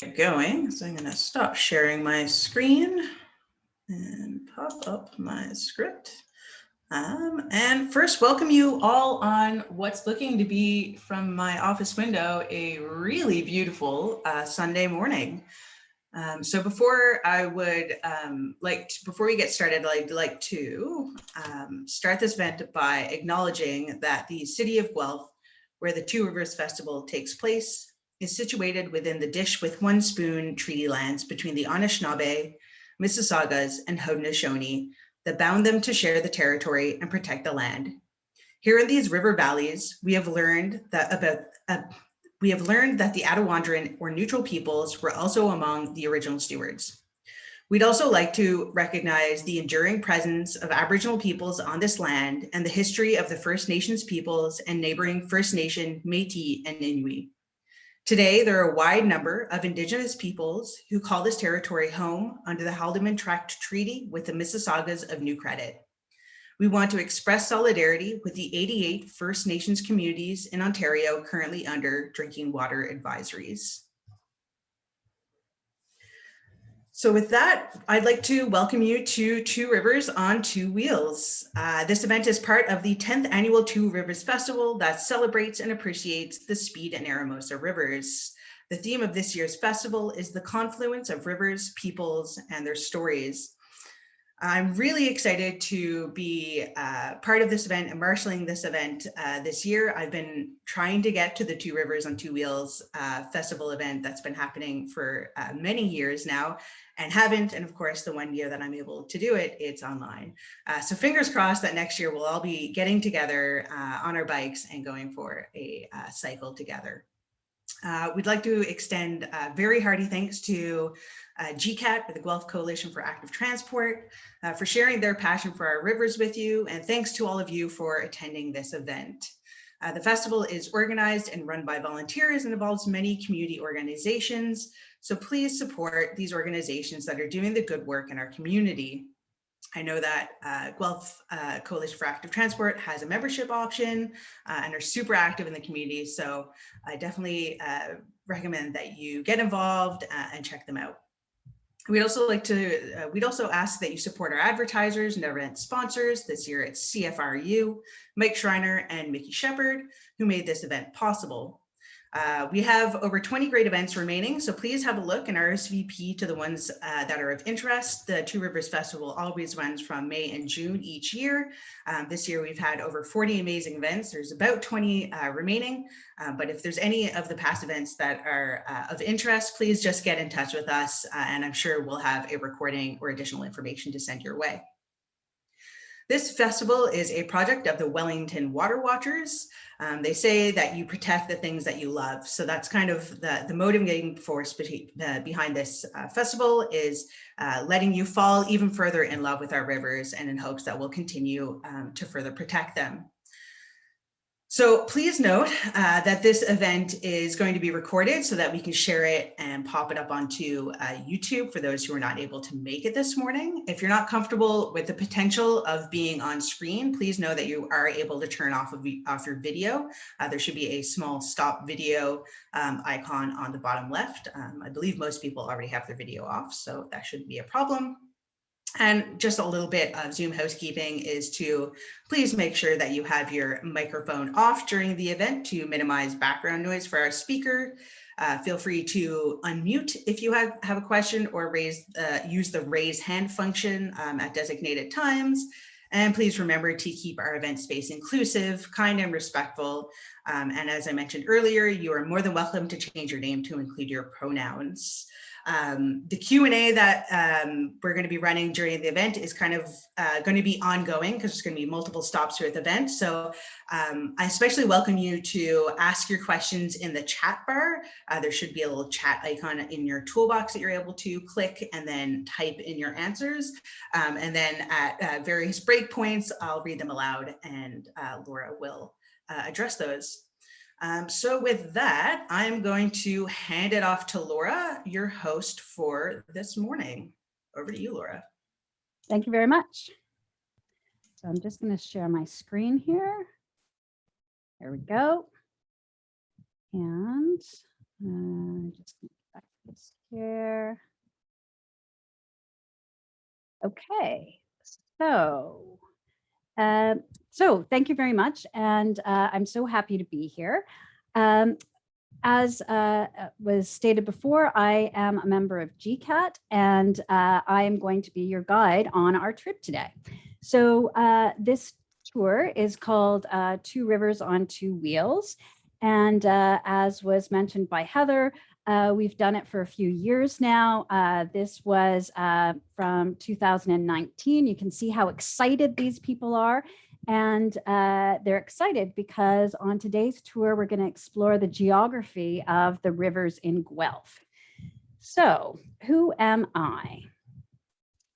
Get going. So I'm going to stop sharing my screen and pop up my script. And first, welcome you all on what's looking to be, from my office window, a really beautiful Sunday morning. So before we get started, I'd like to start this event by acknowledging that the city of Guelph, where the Two Rivers Festival takes place, is situated within the Dish with One Spoon treaty lands between the Anishinaabe, Mississaugas, and Haudenosaunee that bound them to share the territory and protect the land. Here in these river valleys, we have learned that the Attawandaron or neutral peoples were also among the original stewards. We'd also like to recognize the enduring presence of Aboriginal peoples on this land and the history of the First Nations peoples and neighboring First Nation, Métis, and Inuit. Today, there are a wide number of Indigenous peoples who call this territory home under the Haldimand Tract Treaty with the Mississaugas of New Credit. We want to express solidarity with the 88 First Nations communities in Ontario currently under drinking water advisories. So with that, I'd like to welcome you to Two Rivers on Two Wheels. This event is part of the 10th annual Two Rivers Festival that celebrates and appreciates the Speed and ERAMOSA rivers. The theme of this year's festival is the confluence of rivers, peoples, and their stories. I'm really excited to be part of this event and marshaling this event this year. I've been trying to get to the Two Rivers on Two Wheels festival event that's been happening for many years now and haven't. And of course, the one year that I'm able to do it, it's online. So fingers crossed that next year we'll all be getting together on our bikes and going for a cycle together. We'd like to extend very hearty thanks to GCAT, or the Guelph Coalition for Active Transport, for sharing their passion for our rivers with you, and thanks to all of you for attending this event. The festival is organized and run by volunteers and involves many community organizations, so please support these organizations that are doing the good work in our community. I know that Guelph Coalition for Active Transport has a membership option and are super active in the community. So I definitely recommend that you get involved and check them out. We'd also ask that you support our advertisers and our event sponsors. This year it's CFRU, Mike Schreiner, and Mickey Shepard, who made this event possible. We have over 20 great events remaining, so please have a look and RSVP to the ones that are of interest. The Two Rivers Festival always runs from May and June each year. This year we've had over 40 amazing events. There's about 20 remaining, but if there's any of the past events that are of interest, please just get in touch with us, and I'm sure we'll have a recording or additional information to send your way. This festival is a project of the Wellington Water Watchers. They say that you protect the things that you love. So that's kind of the motivating force behind this festival, is letting you fall even further in love with our rivers, and in hopes that we'll continue to further protect them. So please note that this event is going to be recorded so that we can share it and pop it up onto YouTube for those who are not able to make it this morning. If you're not comfortable with the potential of being on screen, please know that you are able to turn off your video. There should be a small stop video icon on the bottom left. I believe most people already have their video off, so that shouldn't be a problem. And just a little bit of Zoom housekeeping is to please make sure that you have your microphone off during the event to minimize background noise for our speaker. Feel free to unmute if you have a question, or use the raise hand function at designated times. And please remember to keep our event space inclusive, kind, and respectful. And as I mentioned earlier, you are more than welcome to change your name to include your pronouns. The Q&A that we're going to be running during the event is kind of going to be ongoing, because there's going to be multiple stops throughout the event. So I especially welcome you to ask your questions in the chat bar. There should be a little chat icon in your toolbox that you're able to click and then type in your answers. And then at various breakpoints, I'll read them aloud, and Laura will address those. So with that, I'm going to hand it off to Laura, your host for this morning. Over to you, Laura. Thank you very much. So I'm just going to share my screen here. There we go. And just back to this share. Okay, so thank you very much, and I'm so happy to be here. As was stated before, I am a member of GCAT, and I am going to be your guide on our trip today. So this tour is called Two Rivers on Two Wheels. And as was mentioned by Heather, we've done it for a few years now. This was from 2019. You can see how excited these people are. And they're excited because on today's tour, we're going to explore the geography of the rivers in Guelph. So who am I?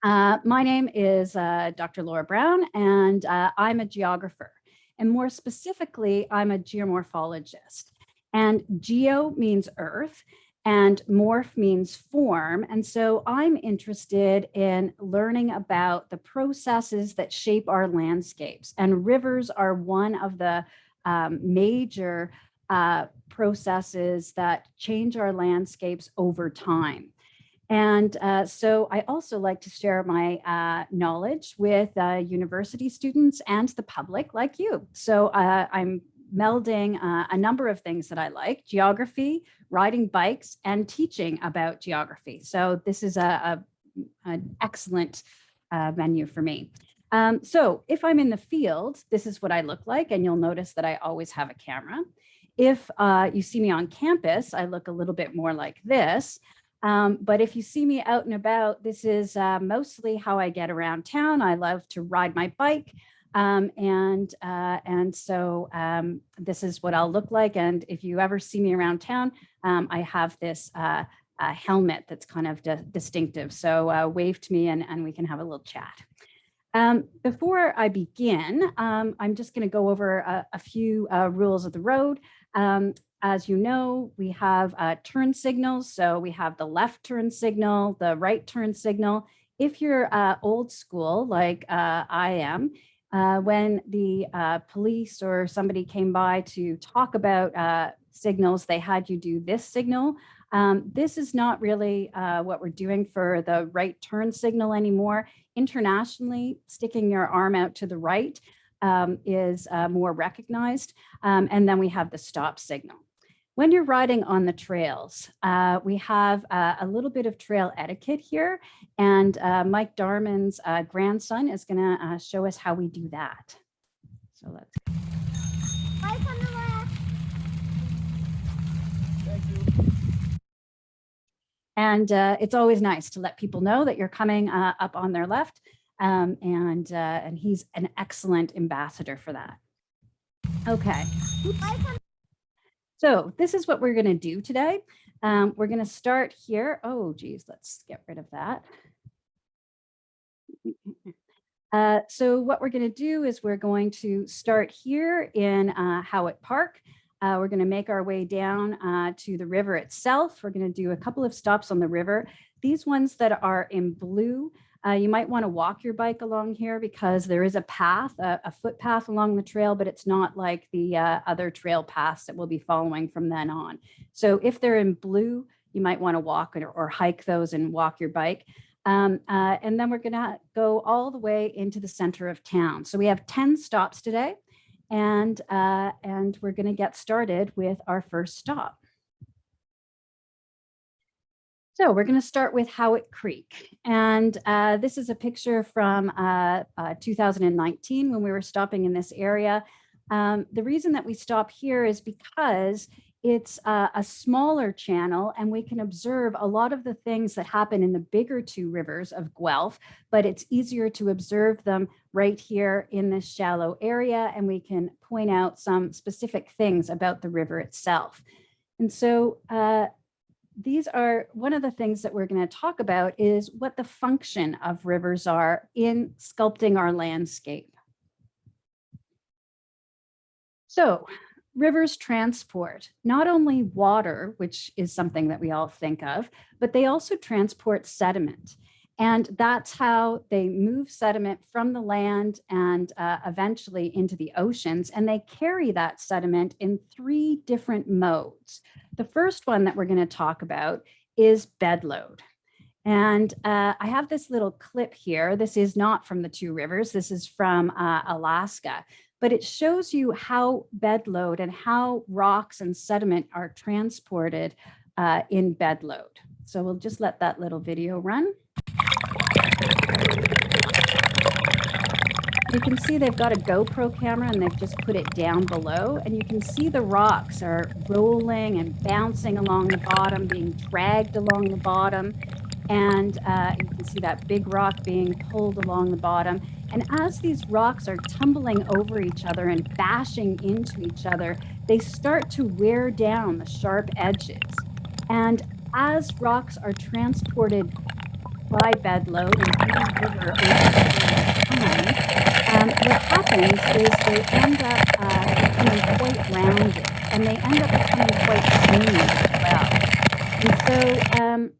My name is Dr. Laura Brown, and I'm a geographer. And more specifically, I'm a geomorphologist. And geo means earth, and morph means form. And so I'm interested in learning about the processes that shape our landscapes. And rivers are one of the major processes that change our landscapes over time. And so I also like to share my knowledge with university students and the public like you. So I'm melding a number of things that I like: geography, riding bikes, and teaching about geography. So this is an excellent venue for me. So if I'm in the field, this is what I look like, and you'll notice that I always have a camera. If you see me on campus, I look a little bit more like this. But if you see me out and about, this is mostly how I get around town. I love to ride my bike. And so this is what I'll look like. And if you ever see me around town, I have this helmet that's kind of distinctive. So wave to me and we can have a little chat. Before I begin, I'm just going to go over a few rules of the road. As you know, we have turn signals. So we have the left turn signal, the right turn signal. If you're old school, like I am, when the police or somebody came by to talk about signals, they had you do this signal. This is not really what we're doing for the right turn signal anymore. Internationally, sticking your arm out to the right is more recognized. And then we have the stop signal. When you're riding on the trails, we have a little bit of trail etiquette here, and Mike Darman's grandson is going to show us how we do that. So let's. Right on the left. Thank you. And it's always nice to let people know that you're coming up on their left, and he's an excellent ambassador for that. Okay. So this is what we're going to do today. We're going to start here. Oh, geez, let's get rid of that. So what we're going to do is we're going to start here in HOWITT Park. We're going to make our way down to the river itself. We're going to do a couple of stops on the river. These ones that are in blue, you might want to walk your bike along here because there is a path, a footpath along the trail, but it's not like the other trail paths that we'll be following from then on. So if they're in blue, you might want to walk or hike those and walk your bike. And then we're going to go all the way into the center of town. So we have 10 stops today, and we're going to get started with our first stop. So we're going to start with HOWITT Creek. And this is a picture from 2019 when we were stopping in this area. The reason that we stop here is because it's a smaller channel and we can observe a lot of the things that happen in the bigger two rivers of Guelph, but it's easier to observe them right here in this shallow area, and we can point out some specific things about the river itself. And so these are one of the things that we're going to talk about is what the function of rivers are in sculpting our landscape. So rivers transport not only water, which is something that we all think of, but they also transport sediment. And that's how they move sediment from the land and eventually into the oceans. And they carry that sediment in 3 different modes. The first one that we're going to talk about is bed load. And I have this little clip here. This is not from the Two Rivers. This is from Alaska, but it shows you how bed load and how rocks and sediment are transported in bed load. So we'll just let that little video run. You can see they've got a GoPro camera and they've just put it down below, and you can see the rocks are rolling and bouncing along the bottom, being dragged along the bottom. And you can see that big rock being pulled along the bottom. And as these rocks are tumbling over each other and bashing into each other, they start to wear down the sharp edges. And as rocks are transported by bed load and through the river over time, what happens is they end up becoming quite rounded, and they end up becoming quite smooth as well. And so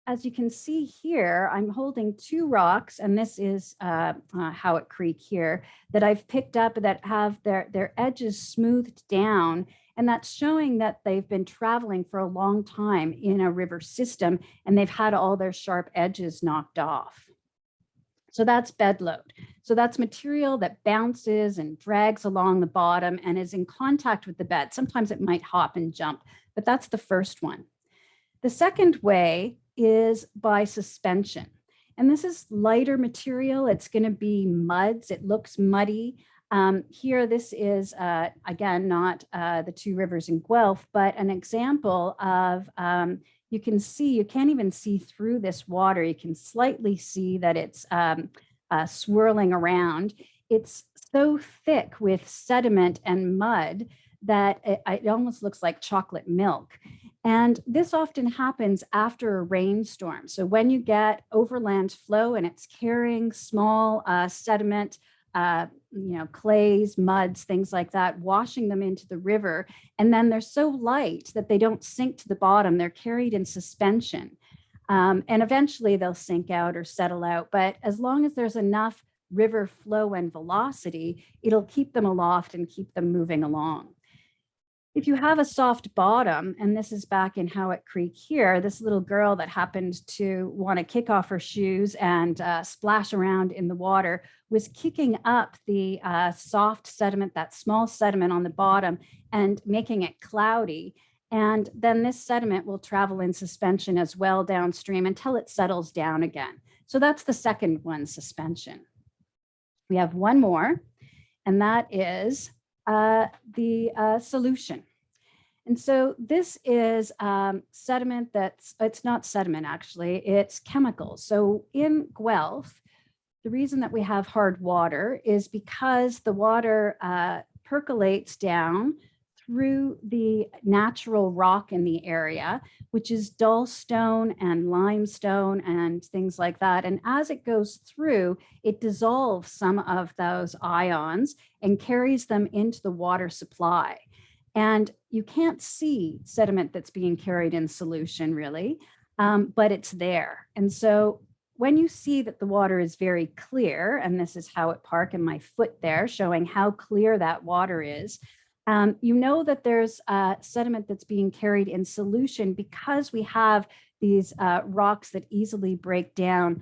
as you can see here, I'm holding two rocks, and this is Howitt Creek here, that I've picked up that have their edges smoothed down. And that's showing that they've been traveling for a long time in a river system, and they've had all their sharp edges knocked off. So that's bed load. So that's material that bounces and drags along the bottom and is in contact with the bed. Sometimes it might hop and jump, but that's the first one. The second way is by suspension. And this is lighter material. It's going to be muds. It looks muddy. Here, this is, again, not the Two Rivers in Guelph, but an example of, you can see, you can't even see through this water. You can slightly see that it's swirling around. It's so thick with sediment and mud that it almost looks like chocolate milk. And this often happens after a rainstorm. So when you get overland flow and it's carrying small sediment, clays, muds, things like that, washing them into the river. And then they're so light that they don't sink to the bottom. They're carried in suspension. And eventually they'll sink out or settle out. But as long as there's enough river flow and velocity, it'll keep them aloft and keep them moving along. If you have a soft bottom, and this is back in Howitt Creek here, this little girl that happened to want to kick off her shoes and splash around in the water was kicking up the soft sediment, that small sediment on the bottom, and making it cloudy. And then this sediment will travel in suspension as well downstream until it settles down again. So that's the second one, suspension. We have one more, and that is the solution. And so this is sediment it's not sediment actually, it's chemicals. So in Guelph, the reason that we have hard water is because the water percolates down through the natural rock in the area, which is dull stone and limestone and things like that. And as it goes through, it dissolves some of those ions and carries them into the water supply. And you can't see sediment that's being carried in solution really, but it's there. And so when you see that the water is very clear, and this is Howitt Park and my foot there showing how clear that water is, you know that there's sediment that's being carried in solution because we have these rocks that easily break down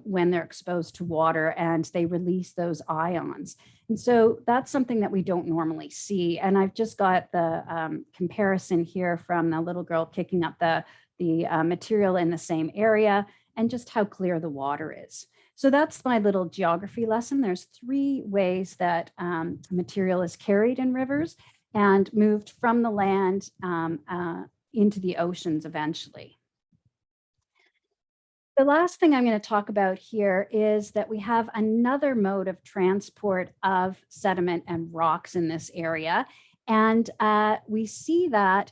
when they're exposed to water and they release those ions. And so that's something that we don't normally see. And I've just got the comparison here from the little girl kicking up the material in the same area and just how clear the water is. So that's my little geography lesson. There's 3 ways that material is carried in rivers and moved from the land into the oceans eventually. The last thing I'm going to talk about here is that we have another mode of transport of sediment and rocks in this area. And we see that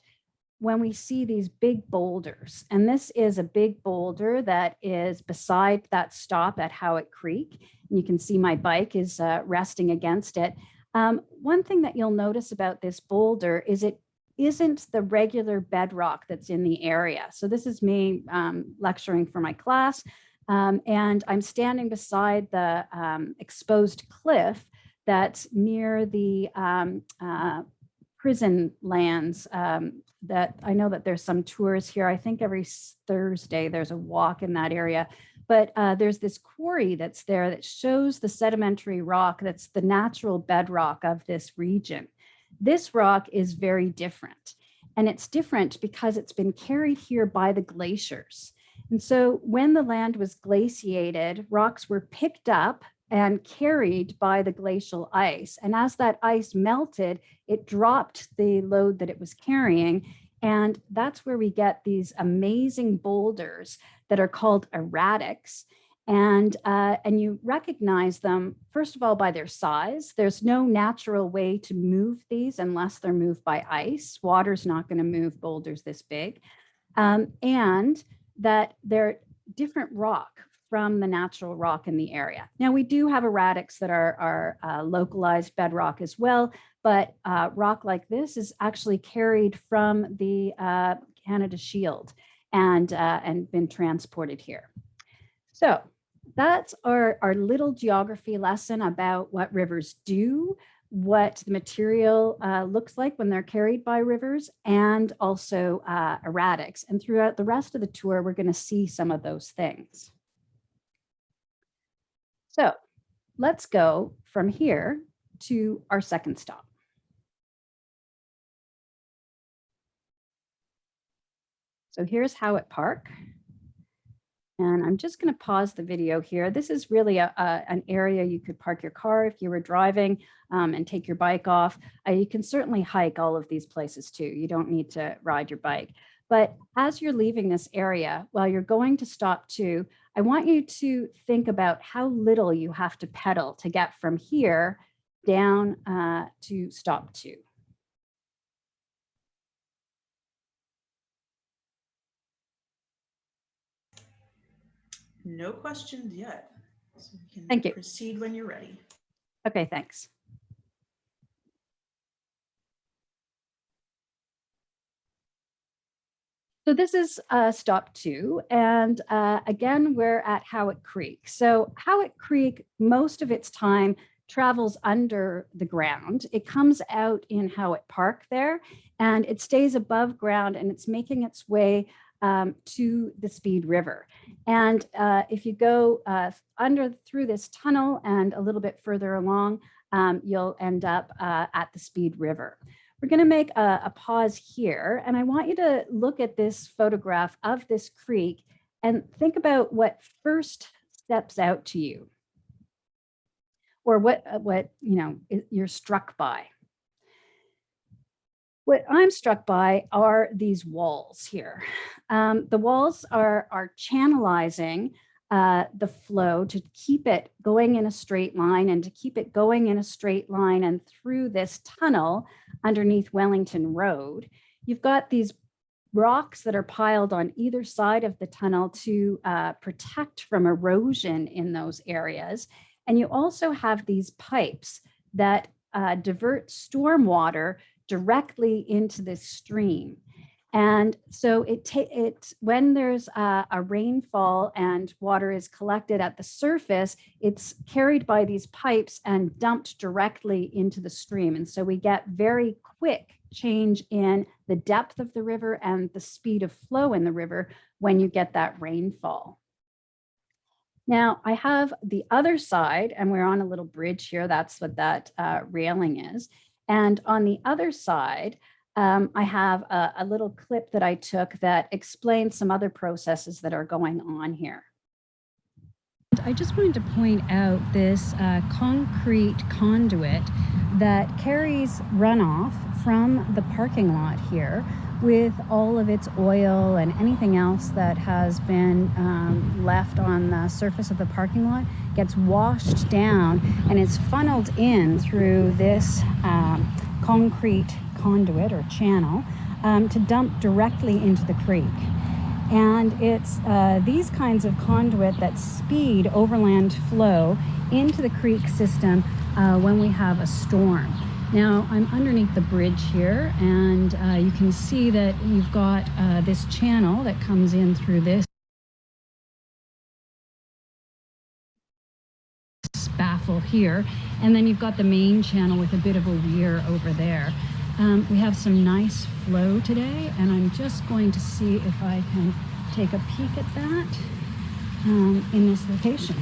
when we see these big boulders. And this is a big boulder that is beside that stop at Howitt Creek. And you can see my bike is resting against it. One thing that you'll notice about this boulder is it isn't the regular bedrock that's in the area. So this is me lecturing for my class, and I'm standing beside the exposed cliff that's near the prison lands that I know that there's some tours here. I think every Thursday there's a walk in that area. But there's this quarry that's there that shows the sedimentary rock that's the natural bedrock of this region. This rock is very different. And it's different because it's been carried here by the glaciers. And so when the land was glaciated, rocks were picked up and carried by the glacial ice. And as that ice melted, it dropped the load that it was carrying. And that's where we get these amazing boulders that are called erratics. And you recognize them, first of all, by their size. There's no natural way to move these unless they're moved by ice. Water's not going to move boulders this big. And that they're different rock from the natural rock in the area. Now, we do have erratics that are localized bedrock as well, but rock like this is actually carried from the Canada Shield and been transported here. So that's our little geography lesson about what rivers do, what the material looks like when they're carried by rivers, and also erratics. And throughout the rest of the tour, we're going to see some of those things. So let's go from here to our second stop. So here's Howitt Park. And I'm just going to pause the video here. This is really an area you could park your car if you were driving and take your bike off. You can certainly hike all of these places too. You don't need to ride your bike. But as you're leaving this area, while you're going to stop 2, I want you to think about how little you have to pedal to get from here down to stop 2. No questions yet. So we can Thank you. proceed when you're ready. Okay, thanks. So this is stop 2, and again, we're at Howitt Creek. So Howitt Creek, most of its time travels under the ground. It comes out in Howitt Park there, and it stays above ground, and it's making its way to the Speed River. And if you go through this tunnel and a little bit further along, you'll end up at the Speed River. We're going to make a pause here, and I want you to look at this photograph of this creek and think about what first steps out to you, or what you're struck by. What I'm struck by are these walls here. The walls are channelizing the flow to keep it going in a straight line, and to keep it going in a straight line and through this tunnel underneath Wellington Road. You've got these rocks that are piled on either side of the tunnel to protect from erosion in those areas. And you also have these pipes that divert stormwater directly into this stream. And so when there's a rainfall and water is collected at the surface, it's carried by these pipes and dumped directly into the stream. And so we get very quick change in the depth of the river and the speed of flow in the river when you get that rainfall. Now I have the other side, and we're on a little bridge here. That's what that railing is. And on the other side, I have a little clip that I took that explains some other processes that are going on here. I just wanted to point out this concrete conduit that carries runoff from the parking lot here with all of its oil and anything else that has been left on the surface of the parking lot gets washed down and is funneled in through this concrete conduit or channel to dump directly into the creek. And it's these kinds of conduit that speed overland flow into the creek system when we have a storm. Now I'm underneath the bridge here, and you can see that you've got this channel that comes in through this baffle here, and then you've got the main channel with a bit of a weir over there. We have some nice flow today, and I'm just going to see if I can take a peek at that in this location.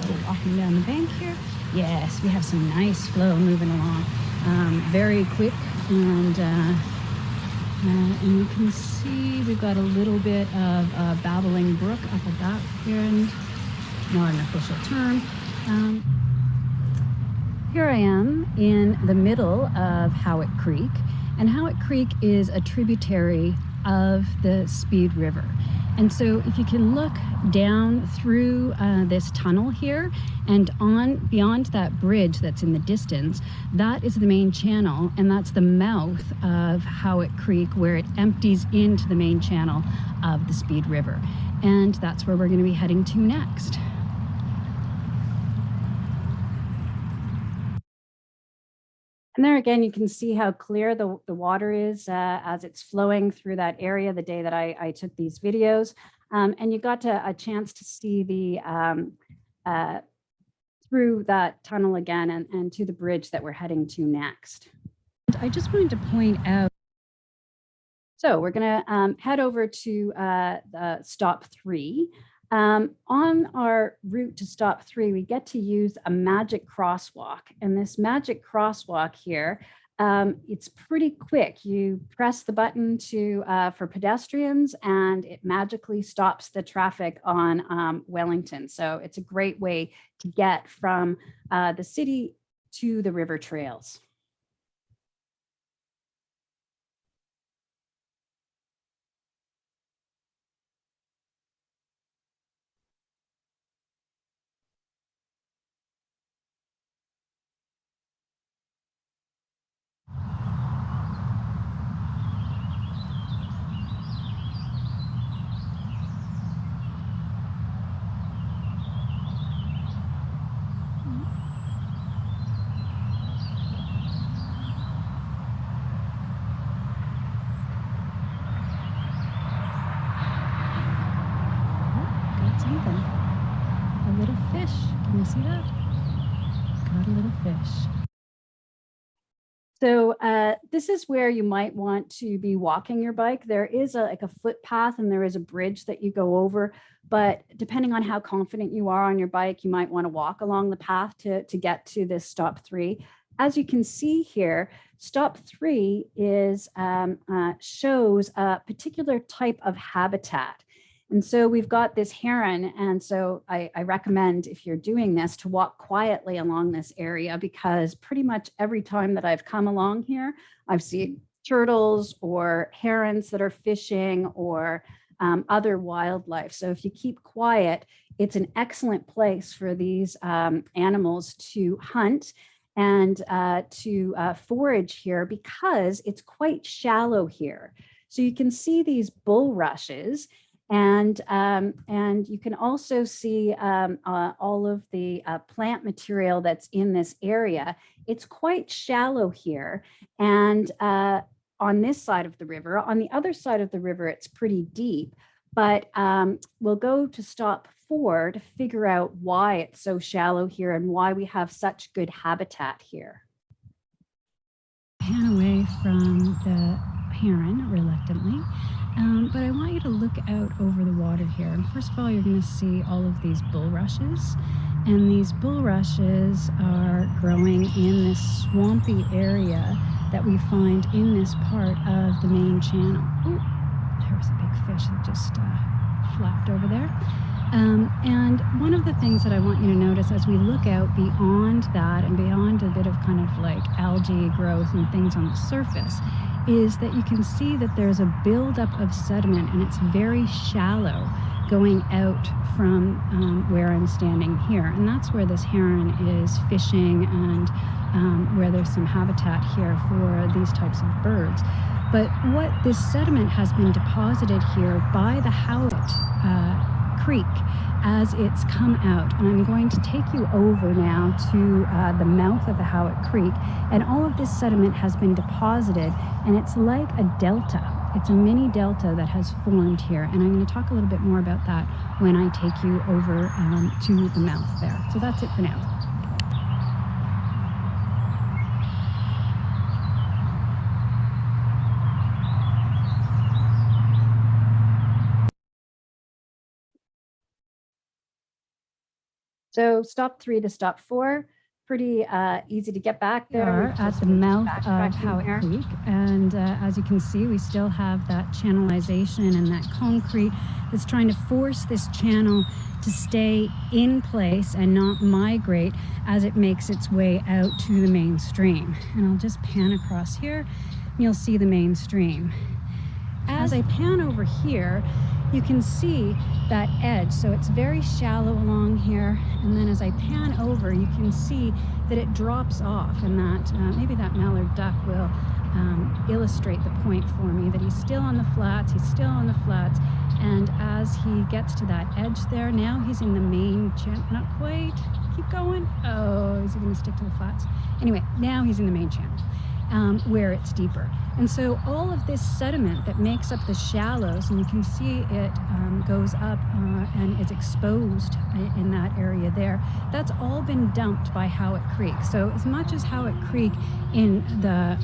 So walking down the bank here. Yes, we have some nice flow moving along. Very quick, and you can see we've got a little bit of a babbling brook up at that end. Not an official term. Here I am in the middle of HOWITT Creek, and HOWITT Creek is a tributary of the Speed River. And so if you can look down through this tunnel here and on beyond that bridge that's in the distance, that is the main channel, and that's the mouth of HOWITT Creek, where it empties into the main channel of the Speed River. And that's where we're going to be heading to next. And there again, you can see how clear the water is as it's flowing through that area the day that I took these videos. And you got a chance to see the through that tunnel again and to the bridge that we're heading to next. I just wanted to point out, so we're going to head over to the stop 3. On our route to stop 3, we get to use a magic crosswalk, and this magic crosswalk here, it's pretty quick. You press the button for pedestrians, and it magically stops the traffic on Wellington. So it's a great way to get from the city to the river trails. A little fish. Can you see that? Got a little fish. So this is where you might want to be walking your bike. There is like a footpath, and there is a bridge that you go over. But depending on how confident you are on your bike, you might want to walk along the path to get to this stop 3. As you can see here, stop 3 is shows a particular type of habitat. And so we've got this heron, and so I recommend, if you're doing this, to walk quietly along this area, because pretty much every time that I've come along here, I've seen turtles or herons that are fishing, or other wildlife. So if you keep quiet, it's an excellent place for these animals to hunt and to forage here, because it's quite shallow here. So you can see these bulrushes. And you can also see all of the plant material that's in this area. It's quite shallow here. And on this side of the river, on the other side of the river, it's pretty deep. But we'll go to stop 4 to figure out why it's so shallow here and why we have such good habitat here. Pan away from the heron reluctantly. But I want you to look out over the water here. And first of all, you're going to see all of these bulrushes. And these bulrushes are growing in this swampy area that we find in this part of the main channel. Oh, there was a big fish that just flapped over there. And one of the things that I want you to notice as we look out beyond that and beyond a bit of kind of like algae growth and things on the surface is that you can see that there's a buildup of sediment, and it's very shallow going out from where I'm standing here. And that's where this heron is fishing, and where there's some habitat here for these types of birds. But what this sediment has been deposited here by the HOWITT Creek as it's come out. And I'm going to take you over now to the mouth of the HOWITT Creek, and all of this sediment has been deposited, and it's like a delta. It's a mini delta that has formed here, and I'm going to talk a little bit more about that when I take you over to the mouth there. So that's it for now. So stop 3 to stop 4, pretty easy to get back We there. are at the mouth of Howitt Creek, and as you can see, we still have that channelization and that concrete that's trying to force this channel to stay in place and not migrate as it makes its way out to the main stream. And I'll just pan across here, and you'll see the main stream. As I pan over here, you can see that edge. So it's very shallow along here. And then as I pan over, you can see that it drops off, and that maybe that mallard duck will illustrate the point for me, that he's still on the flats, And as he gets to that edge there, now he's in the main channel, not quite, keep going. Oh, is he gonna stick to the flats? Anyway, now he's in the main channel. Where it's deeper. And so all of this sediment that makes up the shallows, and you can see it goes up and is exposed in that area there, that's all been dumped by Howitt Creek. So as much as Howitt Creek in the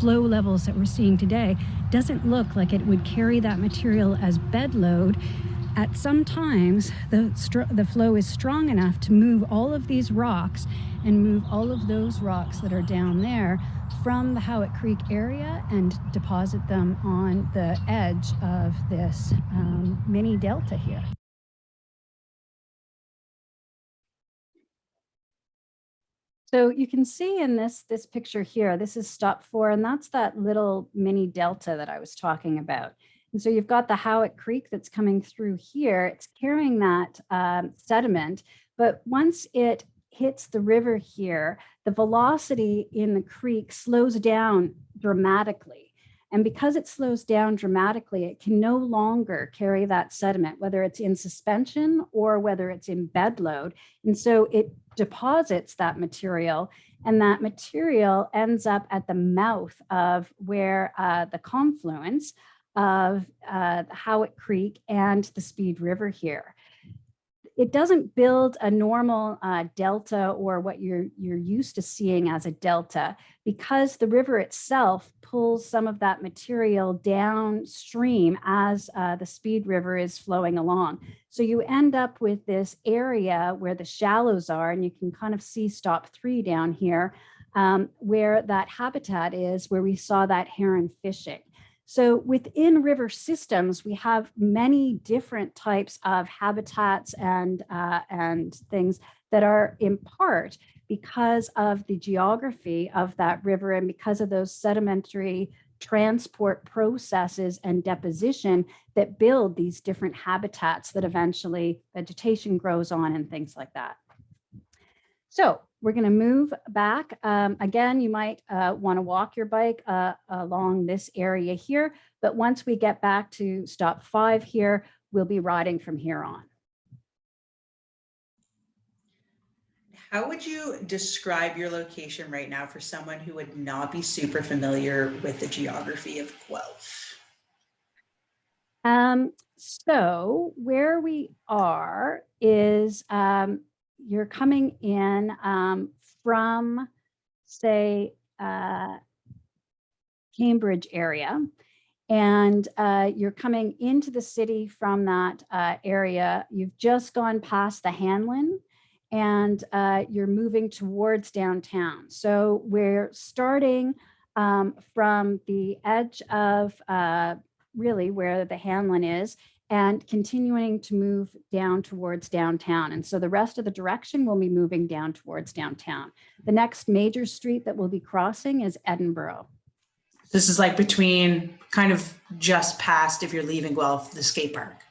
flow levels that we're seeing today doesn't look like it would carry that material as bed load, at some times the flow is strong enough to move all of these rocks and move all of those rocks that are down there from the Howitt Creek area and deposit them on the edge of this mini delta here. So you can see in this picture here, this is stop 4, and that's that little mini delta that I was talking about. And so you've got the Howitt Creek that's coming through here. It's carrying that sediment, but once it hits the river here, the velocity in the creek slows down dramatically. And because it slows down dramatically, it can no longer carry that sediment, whether it's in suspension or whether it's in bed load. And so it deposits that material, and that material ends up at the mouth of where the confluence of Howitt Creek and the Speed River here. It doesn't build a normal delta or what you're used to seeing as a delta, because the river itself pulls some of that material downstream as the Speed River is flowing along. So you end up with this area where the shallows are, and you can kind of see stop 3 down here, where that habitat is, where we saw that heron fishing. So within river systems, we have many different types of habitats and things that are in part because of the geography of that river and because of those sedimentary transport processes and deposition that build these different habitats that eventually vegetation grows on and things like that. So we're going to move back. Again, you might want to walk your bike along this area here, but once we get back to stop 5 here, we'll be riding from here on. How would you describe your location right now for someone who would not be super familiar with the geography of Guelph? So where we are is you're coming in from, say, Cambridge area, and you're coming into the city from that area. You've just gone past the Hanlon, and you're moving towards downtown. So we're starting from the edge of really where the Hanlon is, and continuing to move down towards downtown. And so the rest of the direction will be moving down towards downtown. The next major street that we'll be crossing is Edinburgh. This is like between kind of just past, if you're leaving Guelph, the skate park.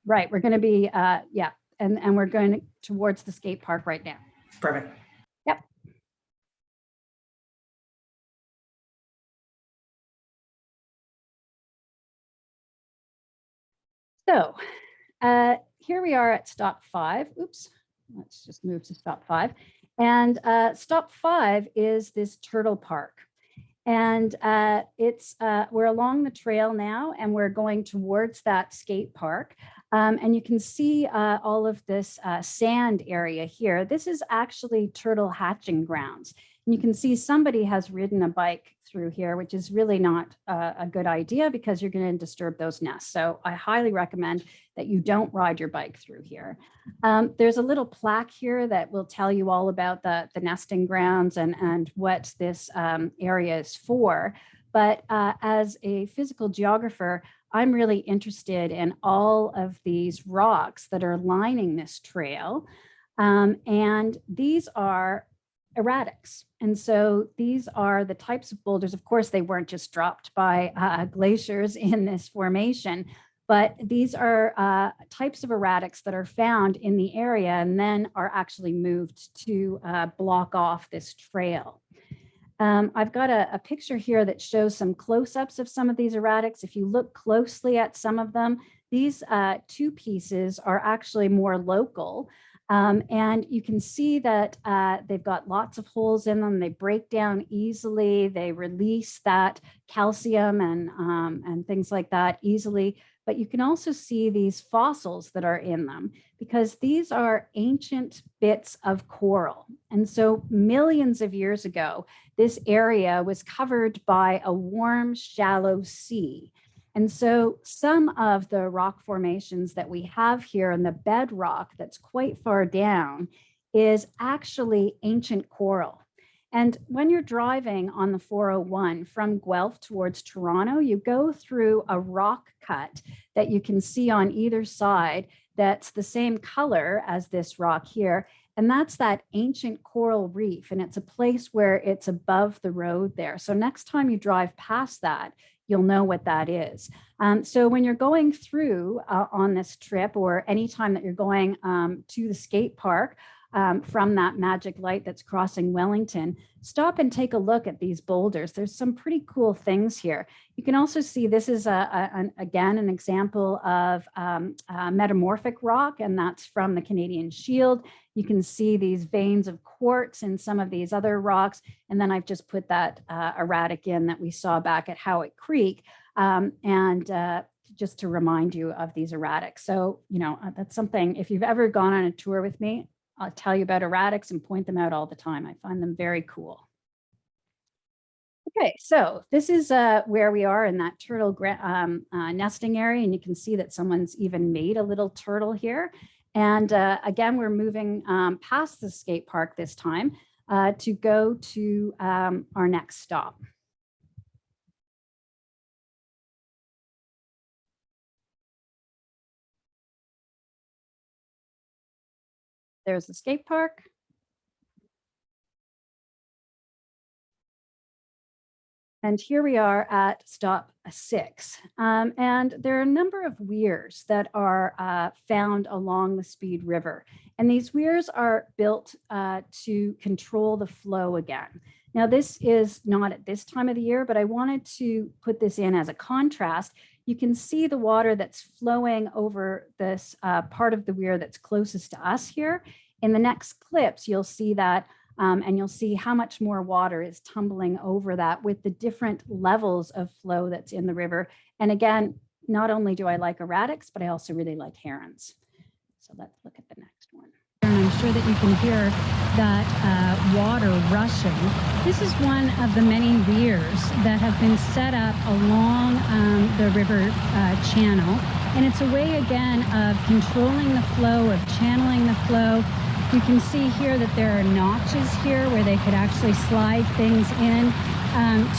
Right, we're gonna be, yeah, and we're going towards the skate park right now. Perfect. Yep. So here we are at stop 5. Oops, let's just move to stop 5. And stop 5 is this turtle park. And we're along the trail now, and we're going towards that skate park. And you can see all of this sand area here. This is actually turtle hatching grounds. And you can see somebody has ridden a bike through here, which is really not a good idea because you're going to disturb those nests. So I highly recommend that you don't ride your bike through here. There's a little plaque here that will tell you all about the nesting grounds and what this area is for. But as a physical geographer, I'm really interested in all of these rocks that are lining this trail. And these are erratics. And so these are the types of boulders. Of course, they weren't just dropped by glaciers in this formation, but these are types of erratics that are found in the area and then are actually moved to block off this trail. I've got a picture here that shows some close-ups of some of these erratics. If you look closely at some of them, these two pieces are actually more local. And you can see that they've got lots of holes in them. They break down easily. They release that calcium and things like that easily. But you can also see these fossils that are in them because these are ancient bits of coral. And so millions of years ago, this area was covered by a warm, shallow sea. And so some of the rock formations that we have here in the bedrock that's quite far down is actually ancient coral. And when you're driving on the 401 from Guelph towards Toronto, you go through a rock cut that you can see on either side that's the same color as this rock here. And that's that ancient coral reef. And it's a place where it's above the road there. So next time you drive past that, you'll know what that is. So when you're going through on this trip or anytime that you're going to the skate park from that magic light that's crossing Wellington, stop and take a look at these boulders. There's some pretty cool things here. You can also see this is again an example of metamorphic rock, and that's from the Canadian Shield. You can see these veins of quartz in some of these other rocks. And then I've just put that erratic in that we saw back at Howitt Creek. Just to remind you of these erratics. So, you know, that's something, if you've ever gone on a tour with me, I'll tell you about erratics and point them out all the time. I find them very cool. Okay, so this is where we are in that turtle nesting area. And you can see that someone's even made a little turtle here. And again, we're moving past the skate park this time to go to our next stop. There's the skate park. And here we are at stop 6. And there are a number of weirs that are found along the Speed River. And these weirs are built to control the flow again. Now, this is not at this time of the year, but I wanted to put this in as a contrast. You can see the water that's flowing over this part of the weir that's closest to us here. In the next clips, you'll see that, and you'll see how much more water is tumbling over that with the different levels of flow that's in the river. And again, not only do I like erratics, but I also really like herons. So let's look at the next one. And I'm sure that you can hear that water rushing. This is one of the many weirs that have been set up along the river channel. And it's a way, again, of controlling the flow, of channeling the flow. You can see here that there are notches here where they could actually slide things in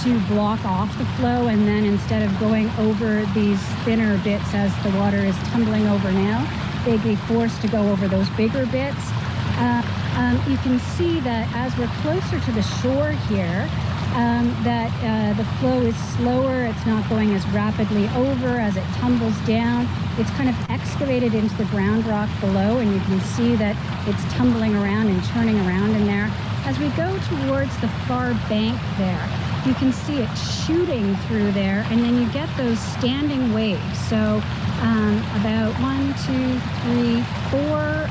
to block off the flow. And then instead of going over these thinner bits as the water is tumbling over now, they'd be forced to go over those bigger bits. You can see that as we're closer to the shore here, that the flow is slower. It's not going as rapidly over as it tumbles down. It's kind of excavated into the ground rock below, and you can see that it's tumbling around and turning around in there. As we go towards the far bank there, you can see it shooting through there, and then you get those standing waves. So about 1, 2, 3, 4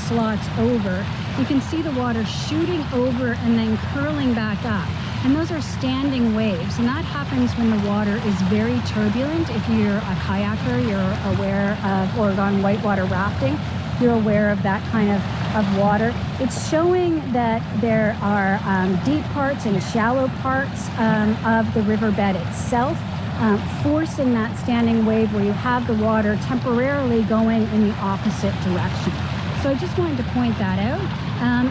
slots over, you can see the water shooting over and then curling back up. And those are standing waves. And that happens when the water is very turbulent. If you're a kayaker, you're aware of Oregon whitewater rafting. you're aware of that kind of water. It's showing that there are deep parts and shallow parts of the riverbed itself, forcing that standing wave where you have the water temporarily going in the opposite direction. So I just wanted to point that out,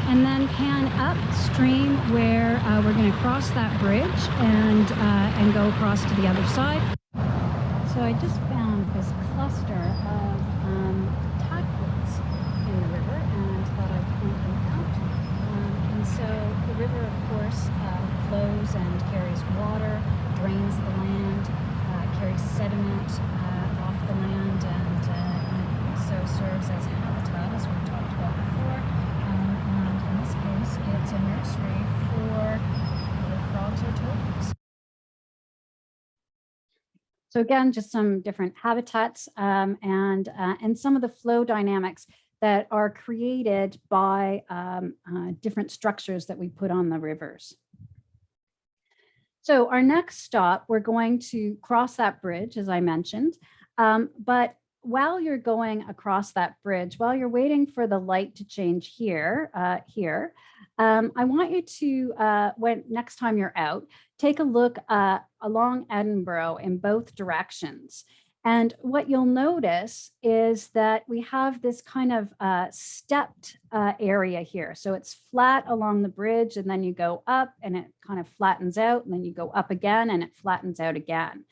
and then pan upstream where we're going to cross that bridge and go across to the other side. So I just found this cluster of tadpoles in the river and thought I'd point them out. And so the river, of course, flows and carries water, drains the land, carries sediment off the land, and also serves as habitat, as we talked about before. And in this case, it's a nursery for frogs or toads. So again, just some different habitats and some of the flow dynamics that are created by different structures that we put on the rivers. So our next stop, we're going to cross that bridge, as I mentioned, but while you're going across that bridge, while you're waiting for the light to change here, I want you to, when next time you're out, take a look along Edinburgh in both directions. And what you'll notice is that we have this kind of stepped area here. So it's flat along the bridge, and then you go up and it kind of flattens out, and then you go up again and it flattens out again.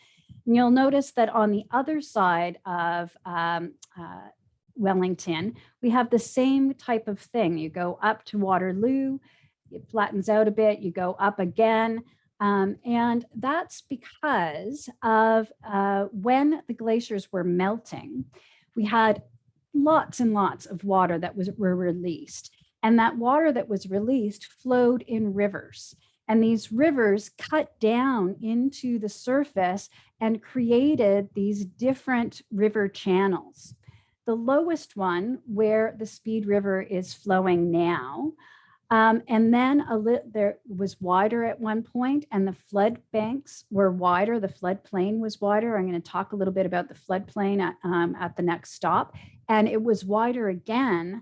And you'll notice that on the other side of Wellington, we have the same type of thing. You go up to Waterloo, it flattens out a bit, you go up again. And that's because of when the glaciers were melting, we had lots and lots of water that were released. And that water that was released flowed in rivers. And these rivers cut down into the surface and created these different river channels. The lowest one, where the Speed River is flowing now, and then there was wider at one point, and the flood banks were wider. The floodplain was wider. I'm going to talk a little bit about the floodplain at the next stop. And it was wider again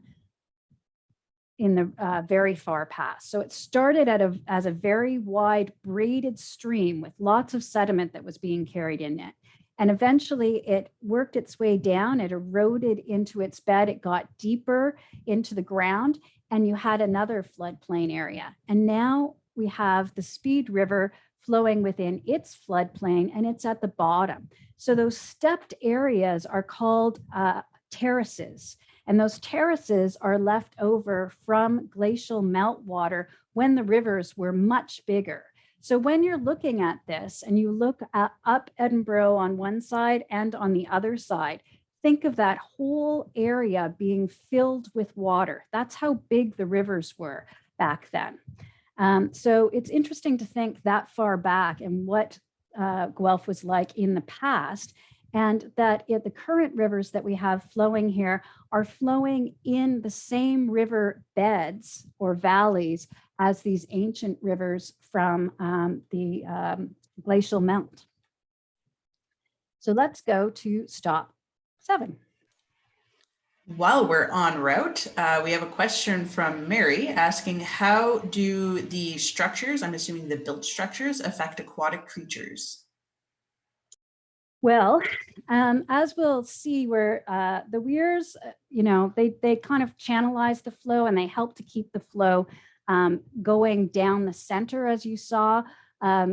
in the very far past. So it started as a very wide braided stream with lots of sediment that was being carried in it. And eventually it worked its way down, it eroded into its bed, it got deeper into the ground, and you had another floodplain area. And now we have the Speed River flowing within its floodplain, and it's at the bottom. So those stepped areas are called terraces. And those terraces are left over from glacial meltwater when the rivers were much bigger. So when you're looking at this and you look up Edinburgh on one side and on the other side, think of that whole area being filled with water. That's how big the rivers were back then. So it's interesting to think that far back and what Guelph was like in the past, and that the current rivers that we have flowing here are flowing in the same river beds or valleys as these ancient rivers from the glacial melt. So let's go to stop 7. While we're en route, we have a question from Mary asking, how do the structures, I'm assuming the built structures, affect aquatic creatures? Well, as we'll see, where the WEIRS, they kind of channelize the flow, and they help to keep the flow going down the center, as you saw,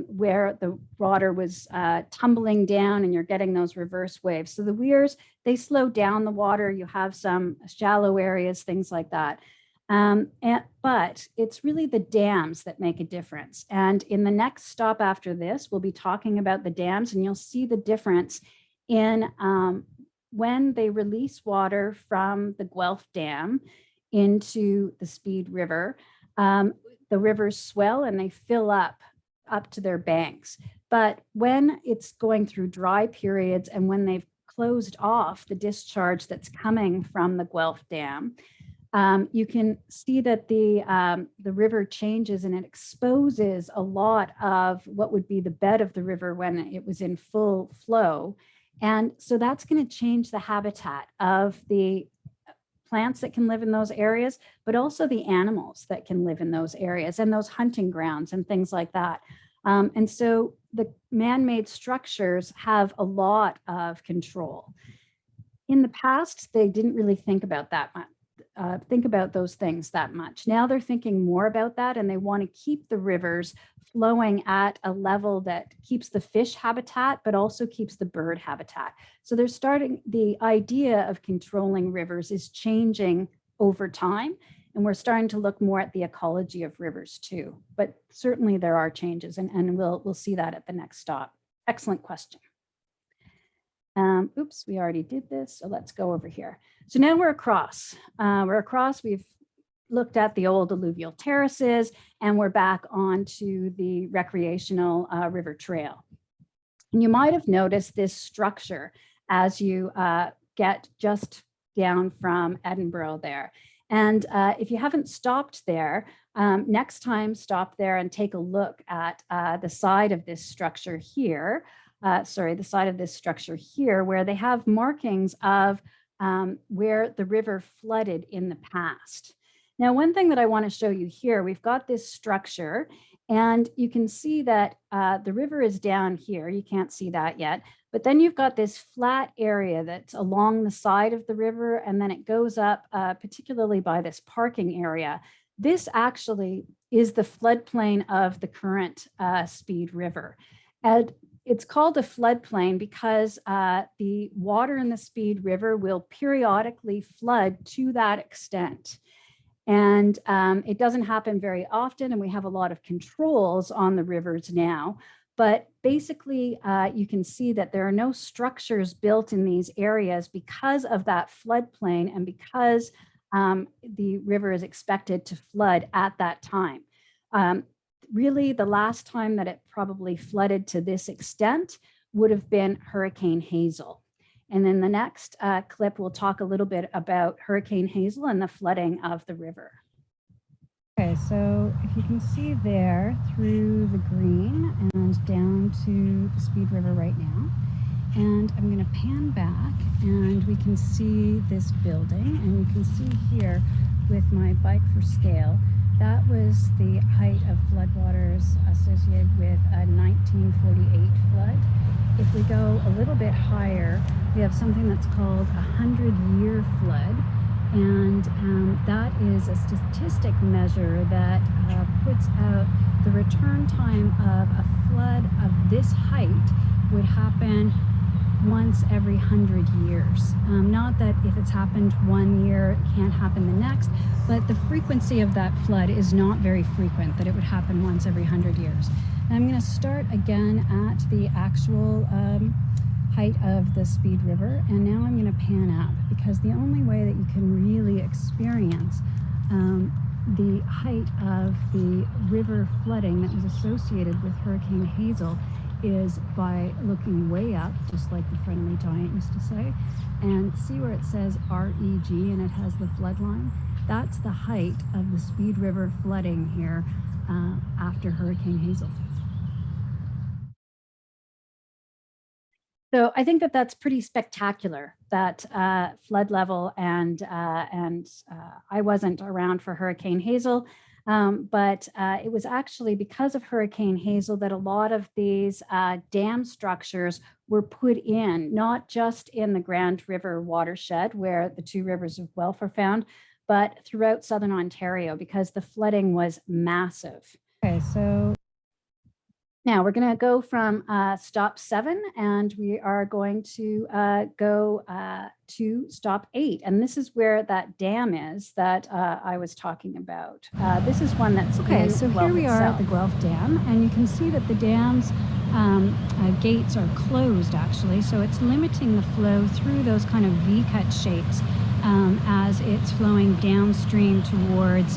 where the water was tumbling down and you're getting those reverse waves. So the WEIRS, they slow down the water. You have some shallow areas, things like that. But it's really the dams that make a difference. And in the next stop after this, we'll be talking about the dams, and you'll see the difference in when they release water from the Guelph Dam into the Speed River. The rivers swell and they fill up to their banks. But when it's going through dry periods and when they've closed off the discharge that's coming from the Guelph Dam, you can see that the river changes, and it exposes a lot of what would be the bed of the river when it was in full flow. And so that's going to change the habitat of the plants that can live in those areas, but also the animals that can live in those areas and those hunting grounds and things like that. And so the man-made structures have a lot of control. In the past, they didn't really think about that much. Think about those things that much. Now they're thinking more about that, and they want to keep the rivers flowing at a level that keeps the fish habitat, but also keeps the bird habitat. So they're starting, the idea of controlling rivers is changing over time, and we're starting to look more at the ecology of rivers too. But certainly there are changes, and we'll see that at the next stop. Excellent question. Oops, we already did this, so let's go over here. So now we're across. We've looked at the old alluvial terraces, and we're back onto the recreational river trail. And you might have noticed this structure as you get just down from Edinburgh there. And if you haven't stopped there, next time stop there and take a look at the side of this structure here. The side of this structure here, where they have markings of where the river flooded in the past. Now, one thing that I want to show you here, we've got this structure, and you can see that the river is down here. You can't see that yet, but then you've got this flat area that's along the side of the river, and then it goes up, particularly by this parking area. This actually is the floodplain of the current Speed River. And it's called a floodplain because the water in the Speed River will periodically flood to that extent. And it doesn't happen very often, and we have a lot of controls on the rivers now. But basically, you can see that there are no structures built in these areas because of that floodplain and because the river is expected to flood at that time. Really, the last time that it probably flooded to this extent would have been Hurricane Hazel. And in the next clip, we'll talk a little bit about Hurricane Hazel and the flooding of the river. Okay, so if you can see there through the green and down to the Speed River right now, and I'm going to pan back and we can see this building, and you can see here with my bike for scale, that was the height of floodwaters associated with a 1948 flood. If we go a little bit higher, we have something that's called a 100-year flood. And that is a statistic measure that puts out the return time of a flood of this height would happen once every 100 years. Not that if it's happened one year, it can't happen the next, but the frequency of that flood is not very frequent, that it would happen once every 100 years. And I'm going to start again at the actual height of the Speed River, and now I'm going to pan up, because the only way that you can really experience the height of the river flooding that was associated with Hurricane Hazel is by looking way up, just like the Friendly Giant used to say, and see where it says REG and it has the flood line. That's the height of the Speed River flooding here after Hurricane Hazel. So I think that that's pretty spectacular, that flood level, and I wasn't around for Hurricane Hazel, but it was actually because of Hurricane Hazel that a lot of these dam structures were put in, not just in the Grand River watershed where the two rivers of Guelph are found, but throughout Southern Ontario, because the flooding was massive. Okay, so now we're going to go from stop 7, and we are going to go to stop 8. And this is where that dam is that I was talking about. This is one that's okay. So here we are at the Guelph Dam, and you can see that the dam's gates are closed actually. So it's limiting the flow through those kind of V-cut shapes as it's flowing downstream towards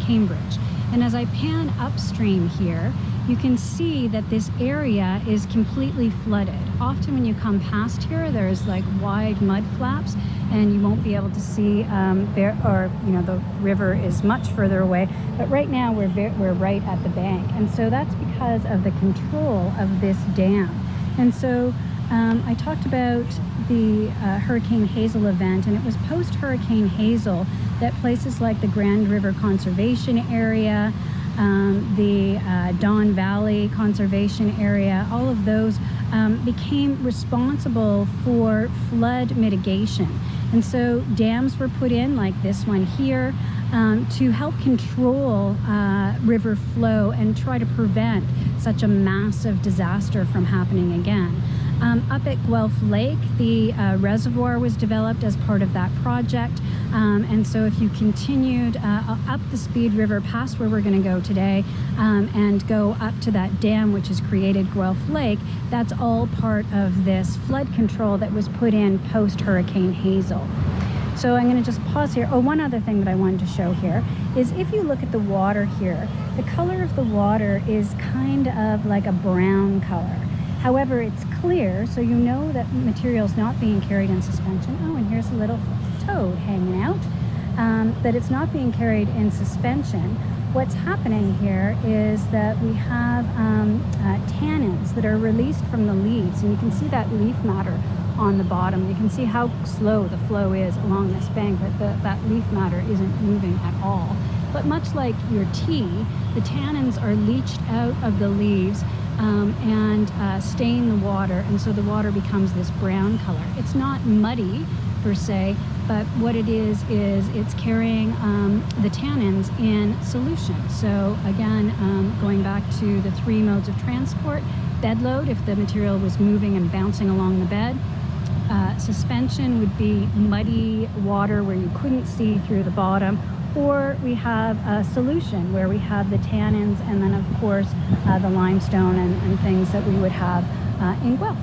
Cambridge. And as I pan upstream here, you can see that this area is completely flooded. Often when you come past here, there's like wide mud flaps, and you won't be able to see the river is much further away. But right now we're right at the bank, and so that's because of the control of this dam. And so I talked about the Hurricane Hazel event, and it was post-Hurricane Hazel that places like the Grand River Conservation Area, the Don Valley Conservation Area, all of those became responsible for flood mitigation. And so dams were put in, like this one here, to help control river flow and try to prevent such a massive disaster from happening again. Up at Guelph Lake, the reservoir was developed as part of that project. And so if you continued up the Speed River past where we're going to go today and go up to that dam which has created Guelph Lake, that's all part of this flood control that was put in post-Hurricane Hazel. So I'm going to just pause here. Oh, one other thing that I wanted to show here is if you look at the water here, the color of the water is kind of like a brown color. However, it's clear, so you know that material is not being carried in suspension. Oh, and here's a little toad hanging out, that it's not being carried in suspension. What's happening here is that we have tannins that are released from the leaves, and you can see that leaf matter on the bottom. You can see how slow the flow is along this bank, but that leaf matter isn't moving at all. But much like your tea, the tannins are leached out of the leaves and stain the water, and so the water becomes this brown color. It's not muddy per se, but what it is it's carrying the tannins in solution. So again, going back to the three modes of transport: bed load, if the material was moving and bouncing along the bed; suspension would be muddy water where you couldn't see through the bottom; or we have a solution where we have the tannins, and then of course the limestone and things that we would have in Guelph.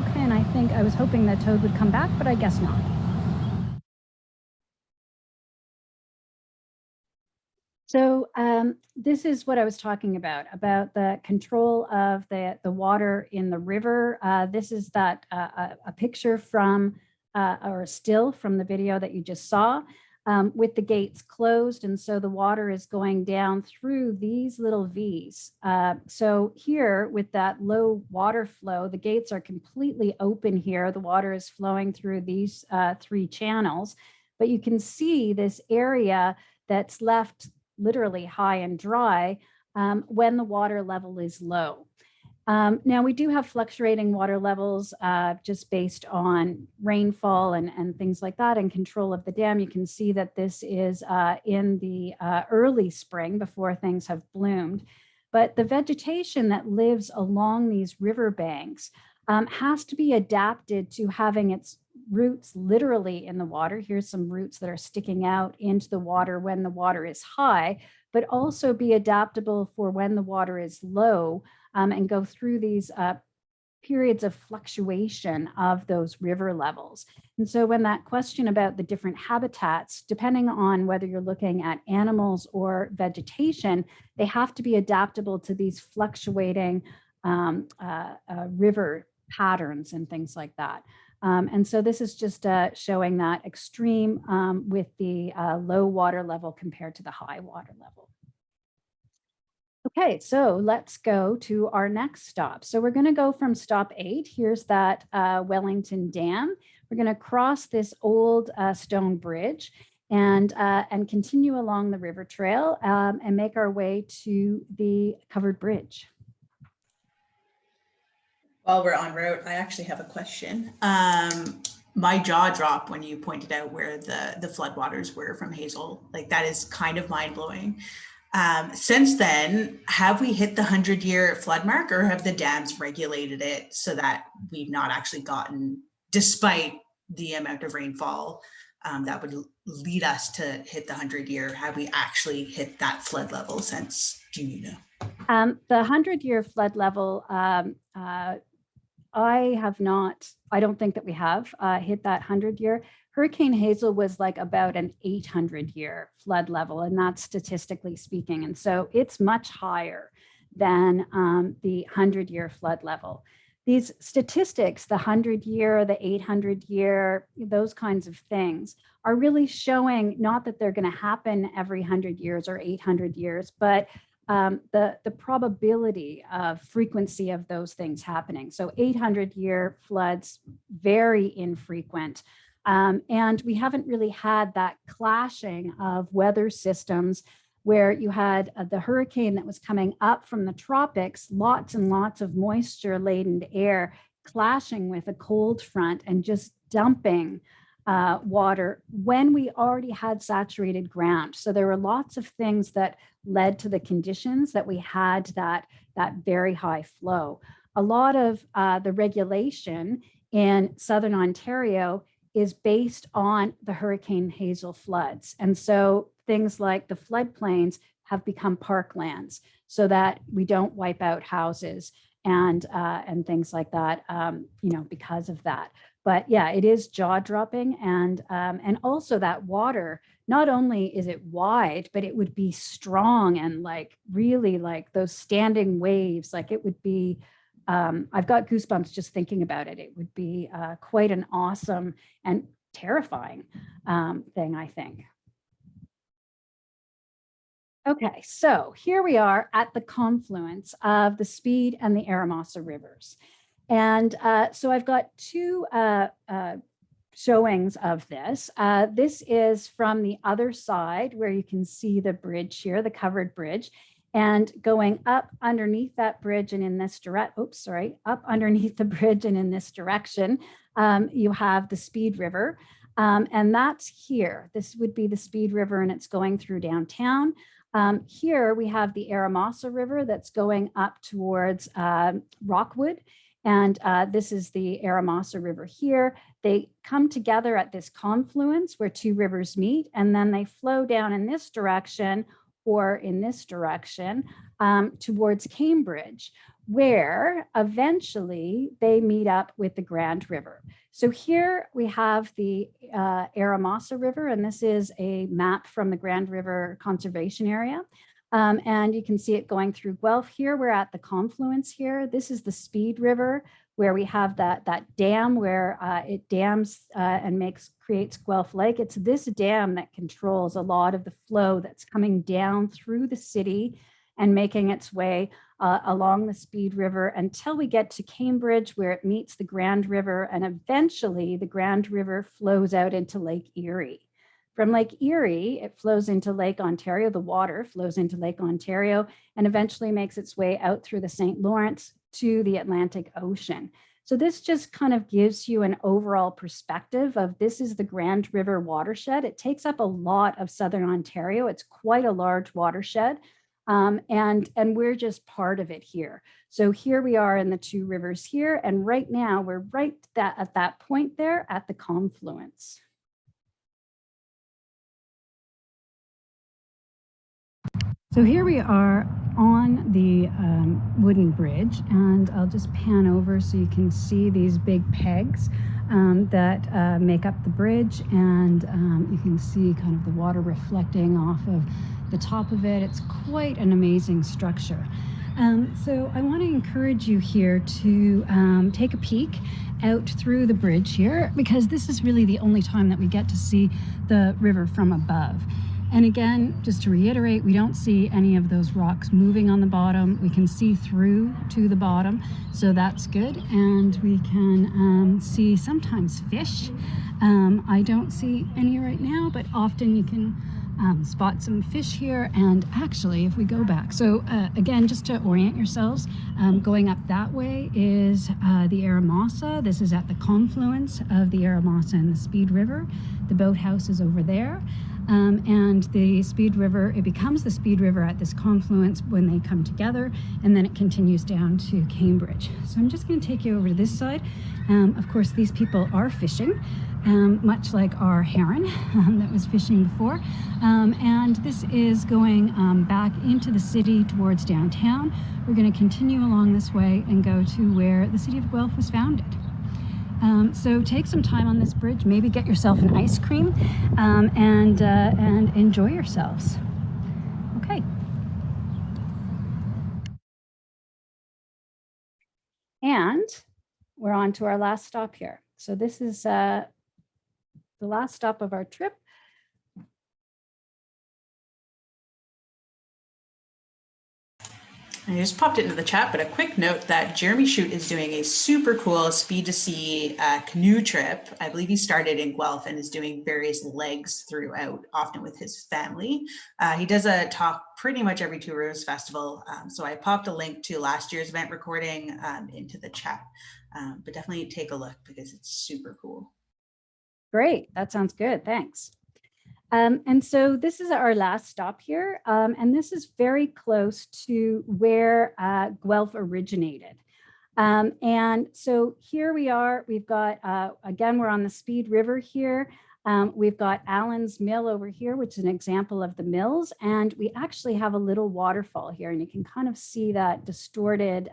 Okay, and I think I was hoping that toad would come back, but I guess not. So this is what I was talking about the control of the water in the river. This is that a picture from, or a still from the video that you just saw, with the gates closed. And so the water is going down through these little V's. So here with that low water flow, the gates are completely open here. The water is flowing through these three channels, but you can see this area that's left literally high and dry when the water level is low. Now we do have fluctuating water levels just based on rainfall and things like that, and control of the dam. You can see that this is in the early spring before things have bloomed. But the vegetation that lives along these riverbanks has to be adapted to having its roots literally in the water. Here's some roots that are sticking out into the water when the water is high, but also be adaptable for when the water is low, and go through these periods of fluctuation of those river levels. And so when that question about the different habitats, depending on whether you're looking at animals or vegetation, they have to be adaptable to these fluctuating river patterns and things like that. And so this is just showing that extreme with the low water level compared to the high water level. Okay, so let's go to our next stop. So we're going to go from stop 8. Here's that Wellington Dam. We're going to cross this old stone bridge and continue along the river trail and make our way to the covered bridge. While we're en route, I actually have a question. My jaw dropped when you pointed out where the floodwaters were from Hazel. Like, that is kind of mind blowing. Since then, have we hit the 100-year flood mark, or have the dams regulated it so that we've not actually gotten, despite the amount of rainfall that would lead us to hit the 100-year, have we actually hit that flood level since, do you know? The 100-year flood level, I don't think that we have hit that 100-year. Hurricane Hazel was like about an 800-year flood level, and that's statistically speaking. And so it's much higher than the 100-year flood level. These statistics, the 100-year, the 800-year, those kinds of things are really showing not that they're going to happen every 100 years or 800 years, but the probability of frequency of those things happening. So 800-year floods, very infrequent. And we haven't really had that clashing of weather systems where you had the hurricane that was coming up from the tropics, lots and lots of moisture laden air clashing with a cold front and just dumping water when we already had saturated ground. So there were lots of things that led to the conditions that we had that very high flow. A lot of the regulation in Southern Ontario is based on the Hurricane Hazel floods. And so things like the floodplains have become parklands so that we don't wipe out houses and things like that, you know, because of that. But yeah, it is jaw-dropping, and also that water, not only is it wide, but it would be strong and like really like those standing waves. Like it would be, I've got goosebumps just thinking about it. It would be quite an awesome and terrifying thing, I think. Okay, so here we are at the confluence of the Speed and the ERAMOSA rivers. And so I've got two showings of this. This is from the other side where you can see the bridge here, the covered bridge, and going up underneath that bridge and in this up underneath the bridge and in this direction, you have the Speed River. And that's here. This would be the Speed River and it's going through downtown. Here we have the ERAMOSA River that's going up towards Rockwood. And this is the ERAMOSA River here. They come together at this confluence where two rivers meet, and then they flow down in this direction or in this direction towards Cambridge, where eventually they meet up with the Grand River. So here we have the ERAMOSA River, and this is a map from the Grand River Conservation Area. And you can see it going through Guelph here. We're at the confluence here. This is the Speed River, where we have that dam where it dams and creates Guelph Lake. It's this dam that controls a lot of the flow that's coming down through the city and making its way along the Speed River until we get to Cambridge, where it meets the Grand River, and eventually the Grand River flows out into Lake Erie. From Lake Erie, it flows into Lake Ontario. The water flows into Lake Ontario and eventually makes its way out through the St. Lawrence to the Atlantic Ocean. So this just kind of gives you an overall perspective of this is the Grand River watershed. It takes up a lot of Southern Ontario. It's quite a large watershed. And we're just part of it here. So here we are in the two rivers here. And right now we're right at that point there at the confluence. So here we are on the wooden bridge, and I'll just pan over so you can see these big pegs that make up the bridge, and you can see kind of the water reflecting off of the top of it. It's quite an amazing structure. So I want to encourage you here to take a peek out through the bridge here, because this is really the only time that we get to see the river from above. And again, just to reiterate, we don't see any of those rocks moving on the bottom. We can see through to the bottom, so that's good. And we can see sometimes fish. I don't see any right now, but often you can spot some fish here. And actually, if we go back, so again, just to orient yourselves, going up that way is the ERAMOSA. This is at the confluence of the ERAMOSA and the Speed River. The boathouse is over there. And the Speed River, it becomes the Speed River at this confluence when they come together, and then it continues down to Cambridge. So I'm just going to take you over to this side. Of course, these people are fishing, much like our heron that was fishing before. And this is going back into the city towards downtown. We're going to continue along this way and go to where the city of Guelph was founded. So take some time on this bridge, maybe get yourself an ice cream and enjoy yourselves. Okay. And we're on to our last stop here. So this is the last stop of our trip. I just popped it into the chat, but a quick note that Jeremy Shute is doing a super cool speed to sea canoe trip. I believe he started in Guelph and is doing various legs throughout, often with his family. He does a talk pretty much every Two Rivers Festival. So I popped a link to last year's event recording into the chat, but definitely take a look because it's super cool. Great, that sounds good, thanks. And so this is our last stop here, and this is very close to where Guelph originated. And so here we are, we've got, again, we're on the Speed River here. We've got Allen's Mill over here, which is an example of the mills. And we actually have a little waterfall here, and you can kind of see that distorted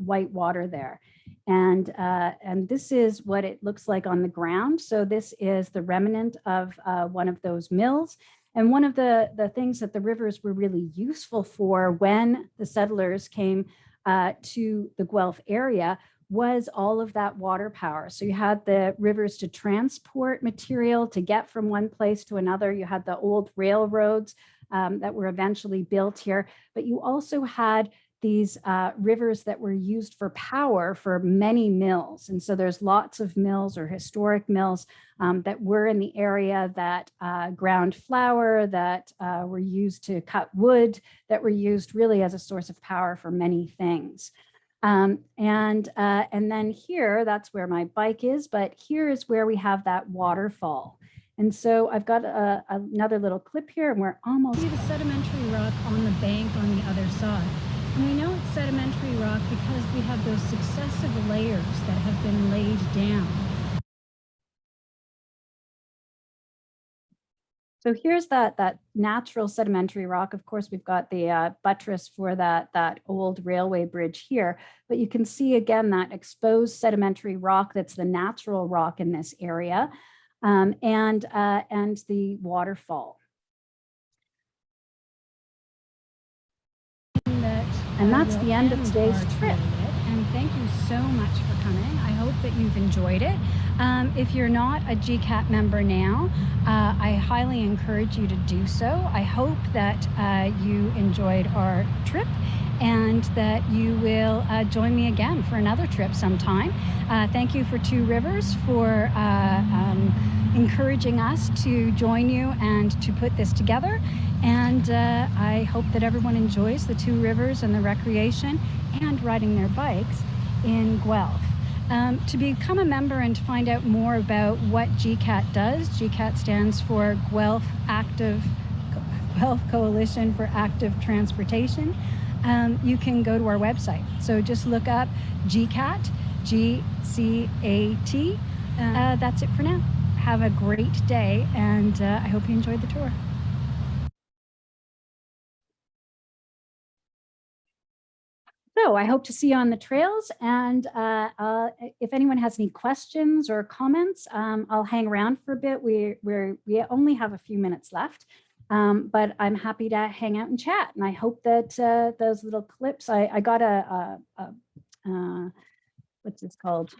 white water there. And this is what it looks like on the ground. So this is the remnant of one of those mills. And one of the things that the rivers were really useful for when the settlers came to the Guelph area was all of that water power. So you had the rivers to transport material to get from one place to another. You had the old railroads that were eventually built here, but you also had these rivers that were used for power for many mills. And so there's lots of mills or historic mills that were in the area that ground flour, that were used to cut wood, that were used really as a source of power for many things. And then here, that's where my bike is, but here is where we have that waterfall. And so I've got another little clip here, and we're almost... See the sedimentary rock on the bank on the other side. And we know it's sedimentary rock because we have those successive layers that have been laid down. So here's that natural sedimentary rock. Of course, we've got the buttress for that old railway bridge here, but you can see again that exposed sedimentary rock that's the natural rock in this area, and the waterfall. And that's the end of today's trip. And thank you so much for coming. I hope that you've enjoyed it. If you're not a GCAT member now, I highly encourage you to do so. I hope that you enjoyed our trip and that you will join me again for another trip sometime. Thank you for Two Rivers for encouraging us to join you and to put this together. And I hope that everyone enjoys the Two Rivers and the recreation and riding their bikes in Guelph. To become a member and to find out more about what GCAT does, GCAT stands for Guelph Coalition for Active Transportation. You can go to our website. So just look up GCAT, G-C-A-T. That's it for now. Have a great day, and I hope you enjoyed the tour. So I hope to see you on the trails, and if anyone has any questions or comments, I'll hang around for a bit. We only have a few minutes left, but I'm happy to hang out and chat. And I hope that those little clips, I got what's this called?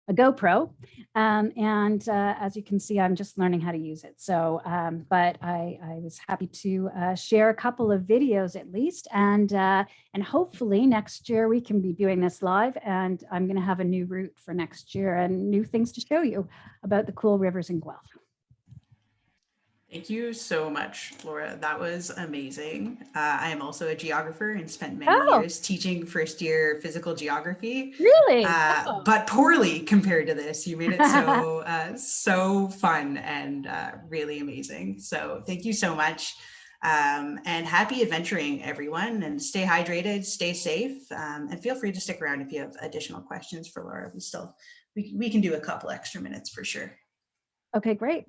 A GoPro, and as you can see, I'm just learning how to use it. So, but I was happy to share a couple of videos at least, and hopefully next year we can be doing this live. And I'm going to have a new route for next year and new things to show you about the cool rivers in Guelph. Thank you so much, Laura. That was amazing. I am also a geographer and spent many years teaching first year physical geography. Really? But poorly compared to this. You made it so so fun and really amazing. So thank you so much. And happy adventuring, everyone. And stay hydrated, stay safe, and feel free to stick around if you have additional questions for Laura. We can do a couple extra minutes for sure. Okay, great.